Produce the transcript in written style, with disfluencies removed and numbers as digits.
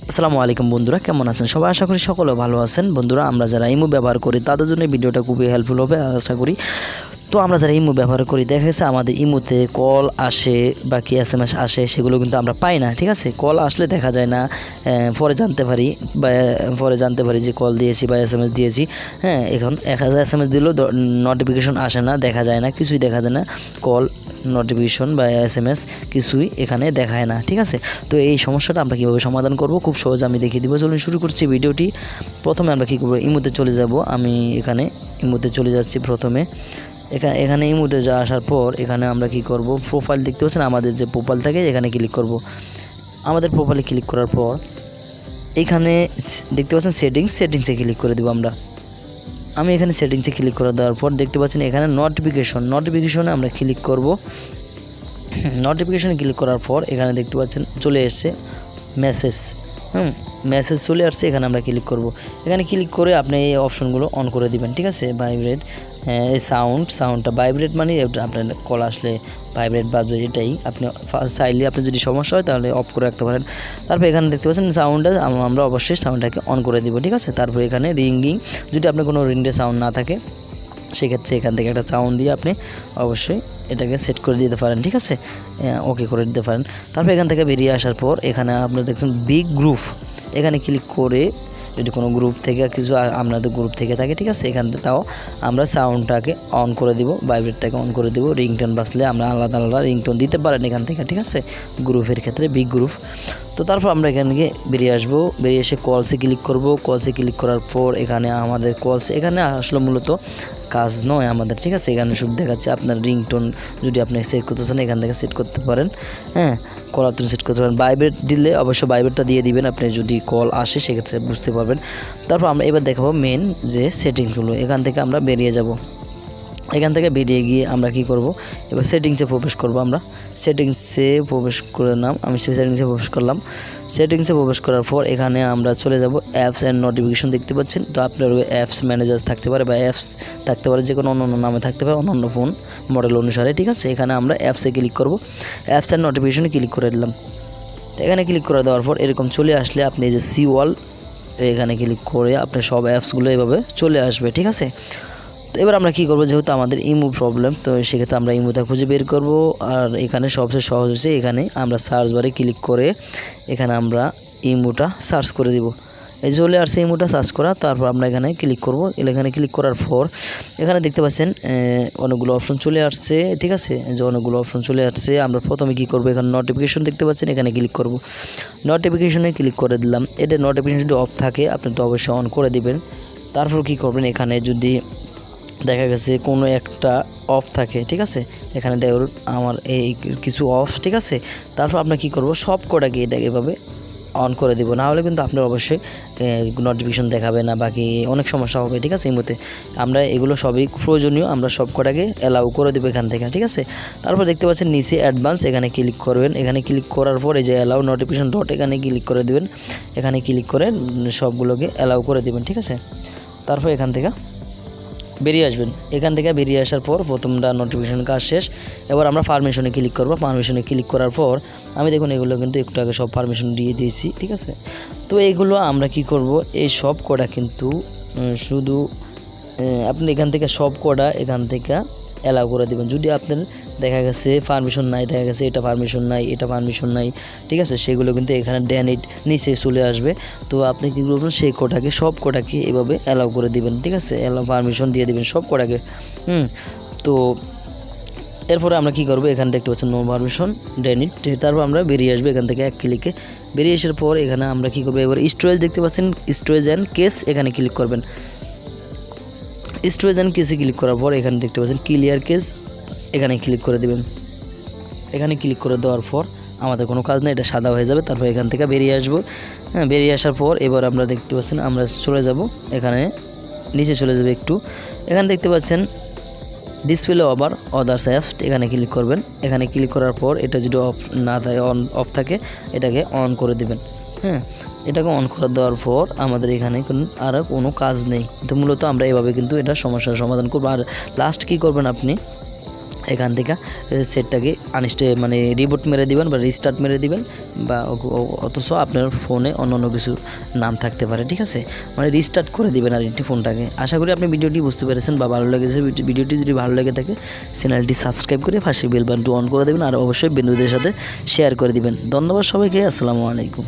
আসসালামু আলাইকুম বন্ধুরা, কেমন আছেন সবাই? আশা করি সকলে ভালো আছেন। বন্ধুরা, আমরা যারা ইমো ব্যবহার করি তাদের জন্য ভিডিওটা খুবই হেল্পফুল হবে আশা করি। তো আমরা যারা ইমো ব্যবহার করি দেখা গেছে আমাদের ইমোতে কল আসে বা কি SMS আসে, সেগুলো কিন্তু আমরা পাই না। ঠিক আছে, কল আসলে দেখা যায় না, পরে জানতে পারি যে কল দিয়েছি বা SMS দিয়েছি। এখন 1000 SMS দিলেও নোটিফিকেশন আসে না, দেখা যায় না, কিছুই দেখা যায় না। কল, নোটিফিকেশন বা SMS কিছুই এখানে দেখায় না। ঠিক আছে, তো এই সমস্যাটা আমরা কীভাবে সমাধান করব খুব সহজে আমি দেখিয়ে দিব। চলুন শুরু করছি ভিডিওটি। প্রথমে আমরা কী করব, ইমোতে চলে যাব। আমি এখানে ইমোতে চলে যাচ্ছি। প্রথমে এখানে ইমোতে আসার পর এখানে আমরা কি করব, প্রোফাইল দেখতে পাচ্ছেন, আমাদের যে প্রোফাইল থাকে এখানে ক্লিক করব। আমাদের প্রোফাইলে ক্লিক করার পর এখানে দেখতে পাচ্ছেন সেটিংসে ক্লিক করে দেব আমি এখানে সেটিংসে ক্লিক করে দেওয়ার পর দেখতে পাচ্ছেন এখানে নোটিফিকেশনে আমরা ক্লিক করব। নোটিফিকেশনে ক্লিক করার পর এখানে দেখতে পাচ্ছেন চলে এসেছে মেসেজ চলে আসছে। এখানে আমরা ক্লিক করব। এখানে ক্লিক করে আপনি এই অপশনগুলো অন করে দিবেন। ঠিক আছে, ভাইব্রেট, এই সাউন্ডটা ভাইব্রেট মানে আপনার কল আসলে ভাইব্রেট বাজবে, এটাই আপনি চাইলে আপনি যদি সমস্যা হয় তাহলে অফ করে রাখতে পারেন। তারপর এখানে দেখতে পাচ্ছেন সাউন্ডটা আমরা অবশ্যই সাউন্ডটাকে অন করে দিব। ঠিক আছে, তারপর এখানে রিঙ্গিং, যদি আপনার কোনো রিংয়ের সাউন্ড না থাকে সেক্ষেত্রে এখান থেকে একটা সাউন্ড দিয়ে আপনি অবশ্যই এটাকে সেট করে দিতে পারেন। ঠিক আছে, ওকে করে দিতে পারেন। তারপর এখান থেকে বেরিয়ে আসার পর এখানে আপনারা দেখছেন বিগ গ্রুপ, এখানে ক্লিক করে যদি কোনো গ্রুপ থেকে কিছু আপনাদের গ্রুপ থেকে থাকে, ঠিক আছে, এখান থেকে তাও আমরা সাউন্ডটাকে অন করে দিব, ভাইব্রেটটাকে অন করে দিব। রিংটোন বাজলে আমরা আলাদা রিংটোন দিতে পারেন এখান থেকে। ঠিক আছে, গ্রুপের ক্ষেত্রে বিগ গ্রুপ। তো তারপর আমরা এখানে বেরিয়ে আসবো, বেরিয়ে এসে কলসে ক্লিক করব। কলসে ক্লিক করার পর এখানে আমাদের এখানে আসলে মূলত কাজ নয় আমাদের। ঠিক আছে, এখানে শুধু দেখাচ্ছে আপনার রিংটোন যদি আপনি সেট করতে চান এখান থেকে সেট করতে পারেন। কলার তুমি সেট করতে পারেন। ভাইব্রেট দিলে অবশ্যই ভাইব্রেটটা দিয়ে দিবেন আপনি, যদি কল আসে সেক্ষেত্রে বুঝতে পারবেন। তারপর আমরা এবার দেখাবো মেন যে সেটিংসগুলো। এখান থেকে আমরা বেরিয়ে যাব। এখান থেকে বেরিয়ে গিয়ে আমরা কি করব, এবার সেটিংসে প্রবেশ করব। আমরা সেটিংসে প্রবেশ করলাম, আমি সেটিংসে প্রবেশ করলাম। সেটিংসে প্রবেশ করার পর এখানে আমরা চলে যাব অ্যাপস অ্যান্ড নোটিফিকেশন দেখতে পাচ্ছেন। তো আপনার অ্যাপস ম্যানেজার থাকতে পারে বা অ্যাপস থাকতে পারে, যে কোনো অন্য নামে থাকতে পারে, অন্য ফোন মডেল অনুসারে। ঠিক আছে, এখানে আমরা অ্যাপসে ক্লিক করব। অ্যাপস অ্যান্ড নোটিফিকেশনে ক্লিক করে দিলাম। তো এখানে ক্লিক করে দেওয়ার পর এরকম চলে আসলে আপনি এই যে সি ওয়াল, এখানে ক্লিক করে আপনার সব অ্যাপসগুলো এভাবে চলে আসবে। ঠিক আছে, তো এবার আমরা কী করবো, যেহেতু আমাদের ইমো প্রবলেম, তো সেক্ষেত্রে আমরা ইমোটা খুঁজে বের করব। আর এখানে সবচেয়ে সহজ হচ্ছে এখানে আমরা সার্চ বারে ক্লিক করে এখানে আমরা ইমোটা সার্চ করে দিব। এই চলে আসছে ইমোটা সার্চ করা। তারপর আমরা এখানে ক্লিক করব। এখানে ক্লিক করার পর এখানে দেখতে পাচ্ছেন অনেকগুলো অপশন চলে আসছে। ঠিক আছে, যে অনেকগুলো অপশন চলে আসছে। আমরা প্রথমে কী করব, এখানে নোটিফিকেশন দেখতে পাচ্ছেন, এখানে ক্লিক করব। নোটিফিকেশনে ক্লিক করে দিলাম। এটা নোটিফিকেশন যদি অফ থাকে আপনি তো অবশ্যই অন করে দিবেন। তারপর কী করবেন, এখানে যদি দেখা গেছে কোনো একটা অফ থাকে, ঠিক আছে, এখানে দেখুন আমার এই কিছু অফ। ঠিক আছে, তারপর আমরা কি করব, সব কটাকে এটাকে এভাবে অন করে দিব, না হলে কিন্তু আপনার অবশ্যই নোটিফিকেশন দেখাবে না, বাকি অনেক সমস্যা হবে। ঠিক আছে, এই মতে আমরা এগুলো সবই প্রয়োজনীয়, আমরা সব কটাকে অ্যালাউ করে দেবো এখান থেকে। ঠিক আছে, তারপর দেখতে পাচ্ছেন নিচে অ্যাডভান্স, এখানে ক্লিক করবেন। এখানে ক্লিক করার পর এই যে অ্যালাউ নোটিফিকেশন ডট, এখানে ক্লিক করে দেবেন। এখানে ক্লিক করে সবগুলোকে অ্যালাউ করে দেবেন। ঠিক আছে, তারপর এখান থেকে বেরিয়ে আসবেন। এখান থেকে বেরিয়ে আসার পর প্রথমটা নোটিফিকেশন কাজ শেষ। এবার আমরা পারমিশনে ক্লিক করব। পারমিশনে ক্লিক করার পর আমি দেখুন এগুলো কিন্তু একটু আগে সব পারমিশন দিয়ে দিয়েছি। ঠিক আছে, তো এইগুলো আমরা কি করব, এই সব কটা কিন্তু শুধু আপনি এখান থেকে সব কটা এখান থেকে অ্যালাউ করে দেবেন। যদি আপনার দেখা গেছে পারমিশন নাই, দেখা গেছে এটা পারমিশন নাই, এটা পারমিশন নাই, ঠিক আছে, সেগুলো কিন্তু এখানে নিচে চলে আসবে। তো আপনি কী করবেন, সেই কোটাকে সব কোটাকে এভাবে অ্যালাউ করে দিবেন। ঠিক আছে, অ্যালাউ পারমিশন দিয়ে দিবেন সব কোটাকে। তো এরপরে আমরা কি করব, এখানে দেখতে পাচ্ছেন নো পারমিশন ডেনিট। তারপর আমরা বেরিয়ে আসবো এখান থেকে এক ক্লিকে। বেরিয়ে আসার পর এখানে আমরা কি করবো, এবার স্টোরেজ দেখতে পাচ্ছেন, স্টোরেজ অ্যান্ড কেস, এখানে ক্লিক করবেন। স্টোরেজ অ্যান্ড কেসে ক্লিক করার পর এখানে দেখতে পাচ্ছেন ক্লিয়ার কেস, এখানে ক্লিক করে দেবেন। এখানে ক্লিক করে দেওয়ার পর আমাদের কোনো কাজ নেই, এটা সাদা হয়ে যাবে। তারপর এখান থেকে বেরিয়ে আসবো। বেরিয়ে আসার পর এবার আমরা দেখতে পাচ্ছেন আমরা চলে যাব, এখানে নিচে চলে যাবে একটু। এখানে দেখতে পাচ্ছেন ডিসপ্লে ওভার আদার্স অ্যাপস, এখানে ক্লিক করবেন। এখানে ক্লিক করার পর এটা যদি অফ না থাকে, অফ থাকে, এটাকে অন করে দেবেন। এটাকে অন করে দেওয়ার পর আমাদের এখানে আর কোনো কাজ নেই। তো মূলত আমরা এভাবে কিন্তু এটা সমস্যার সমাধান করবো। আর লাস্ট কী করবেন, আপনি এখান থেকে সেটটাকে মানে রিবুট মেরে দিবেন বা রিস্টার্ট মেরে দিবেন, বা অথচ আপনার ফোনে অন্য কিছু নাম থাকতে পারে, ঠিক আছে, মানে রিস্টার্ট করে দিবেন আর কি ফোনটাকে। আশা করি আপনি ভিডিওটি বুঝতে পেরেছেন বা ভালো লেগেছে। ভিডিওটি যদি ভালো লেগে থাকে চ্যানেলটি সাবস্ক্রাইব করে পাশে বেল বাটনটি অন করে দেবেন, আর অবশ্যই বন্ধুদের সাথে শেয়ার করে দিবেন। ধন্যবাদ সবাইকে, আসসালামু আলাইকুম।